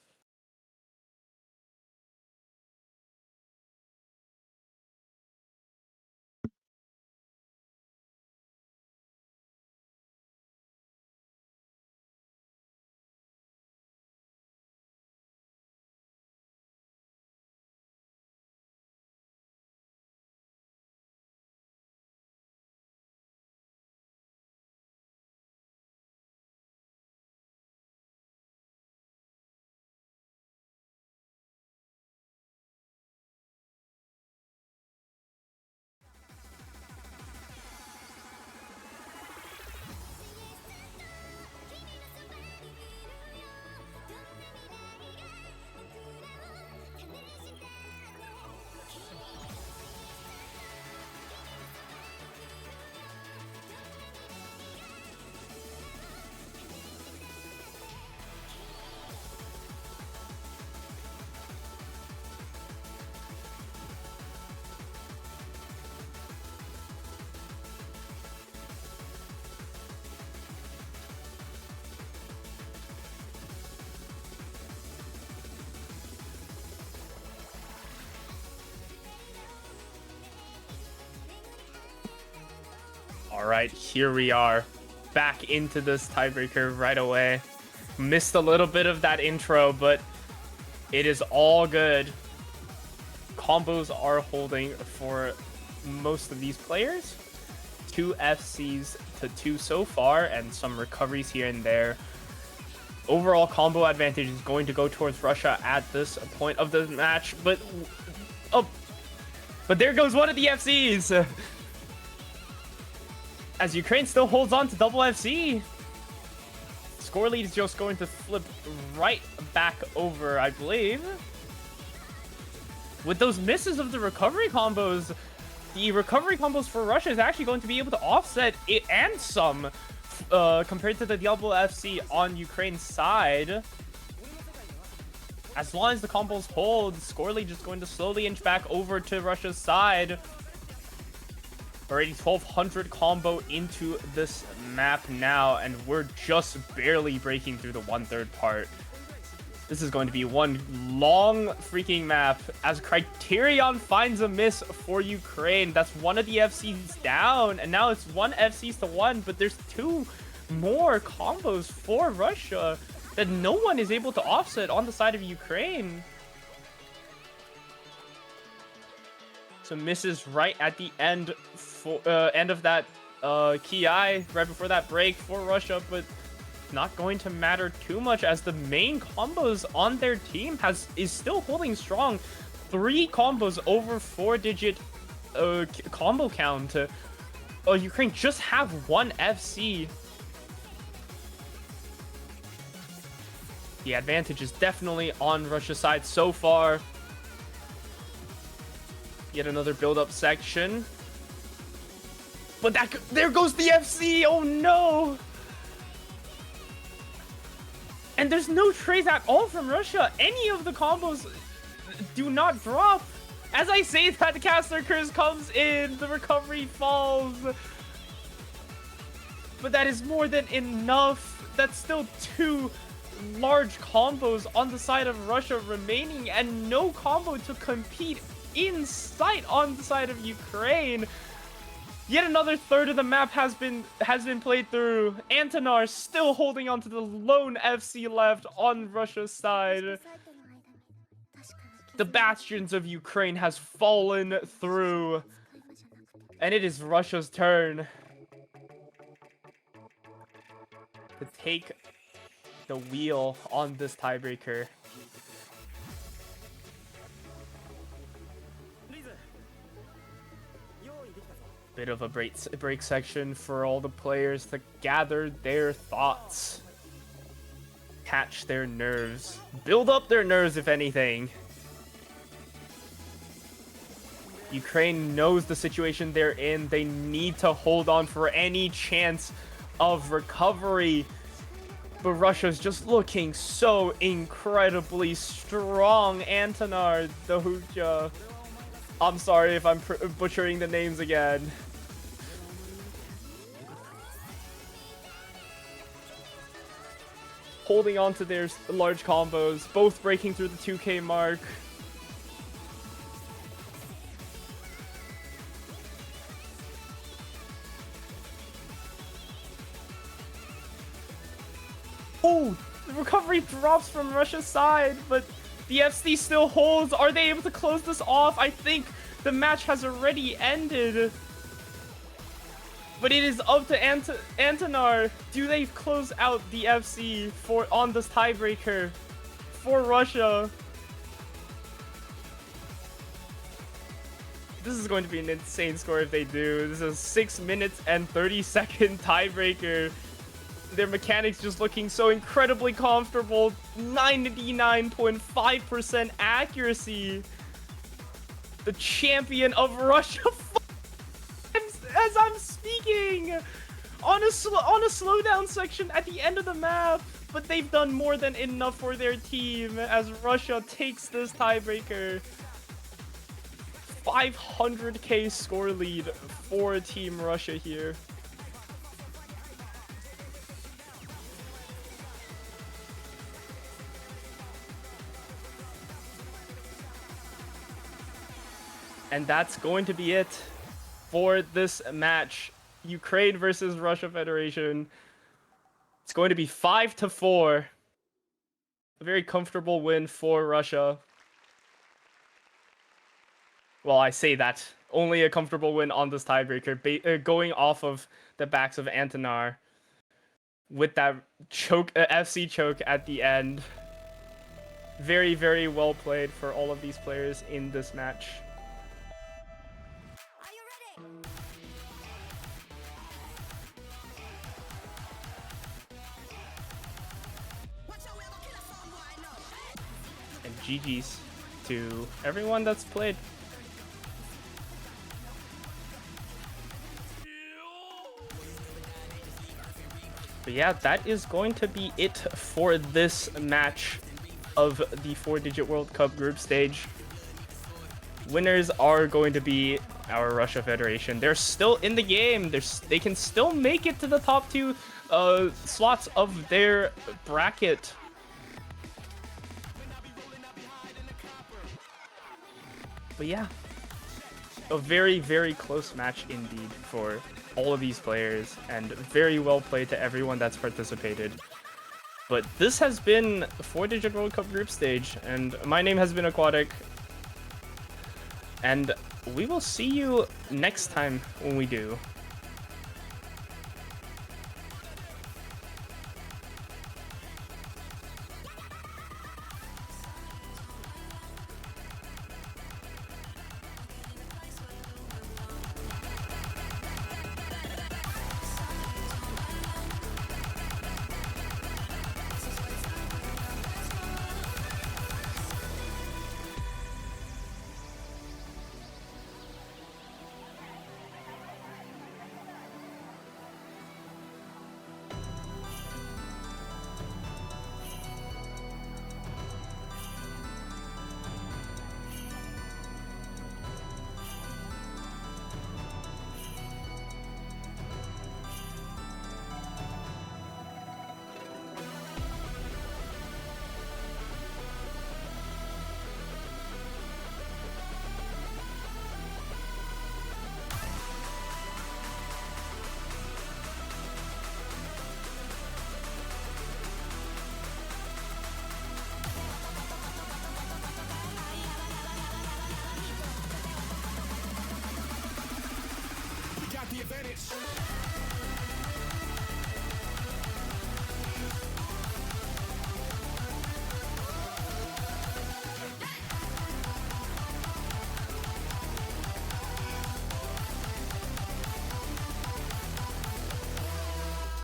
A: All right, here we are, back into this tiebreaker right away. Missed a little bit of that intro, but it is all good. Combos are holding for most of these players. 2 FCs to 2 so far, and some recoveries here and there. Overall combo advantage is going to go towards Russia at this point of the match, but there goes one of the FCs. As Ukraine still holds on to double FC. Score lead is just going to flip right back over, I believe. With those misses of the recovery combos, the recovery combos for Russia is actually going to be able to offset it and some compared to the double FC on Ukraine's side. As long as the combos hold, score lead just going to slowly inch back over to Russia's side. Already 1200 combo into this map now, and we're just barely breaking through the 1/3 part. This is going to be one long freaking map as Criterion finds a miss for Ukraine. That's one of the FCs down, and now it's 1 FCs to 1, but there's 2 more combos for Russia that no one is able to offset on the side of Ukraine. Some misses right at the end end of that Ki right before that break for Russia, but not going to matter too much as the main combos on their team is still holding strong. 3 combos over 4-digit combo count. Ukraine just have 1 FC. The advantage is definitely on Russia's side so far. Yet another build-up section. But there goes the FC! Oh no! And there's no trace at all from Russia. Any of the combos do not drop. As I say that, the caster curse comes in, the recovery falls. But that is more than enough. That's still 2 large combos on the side of Russia remaining, and no combo to compete in sight on the side of Ukraine. Yet another 1/3 of the map has been played through. Antonar still holding on to the lone FC left on Russia's side. The bastions of Ukraine has fallen through, and it is Russia's turn to take the wheel on this tiebreaker. Bit of a break section for all the players to gather their thoughts, catch their nerves, build up their nerves if anything. Ukraine knows the situation they're in. They need to hold on for any chance of recovery. But Russia's just looking so incredibly strong. Antonar, the Huja. I'm sorry if I'm butchering the names again. Holding on to their large combos, both breaking through the 2K mark. Oh, the recovery drops from Russia's side, but the FC still holds. Are they able to close this off? I think the match has already ended. But it is up to Antonar. Do they close out the FC on this tiebreaker for Russia? This is going to be an insane score if they do. This is a 6 minutes and 30-second tiebreaker. Their mechanics just looking so incredibly comfortable. 99.5% accuracy. The champion of Russia as I'm speaking on a slowdown section at the end of the map. But they've done more than enough for their team as Russia takes this tiebreaker. 500k score lead for Team Russia here. And that's going to be it for this match. Ukraine versus Russia Federation. It's going to be 5-4. A very comfortable win for Russia. Well, I say that. Only a comfortable win on this tiebreaker, going off of the backs of Antonar with that choke, FC choke at the end. Very, very well played for all of these players in this match. And GG's to everyone that's played. But yeah, that is going to be it for this match of the 4-digit World Cup group stage. Winners are going to be our Russia Federation. They're still in the game. They can still make it to the top 2 slots of their bracket. But yeah, a very, very close match indeed for all of these players, and very well played to everyone that's participated. But this has been the 4-digit World Cup group stage, and my name has been Aquatic, and we will see you next time when we do.
C: The advantage.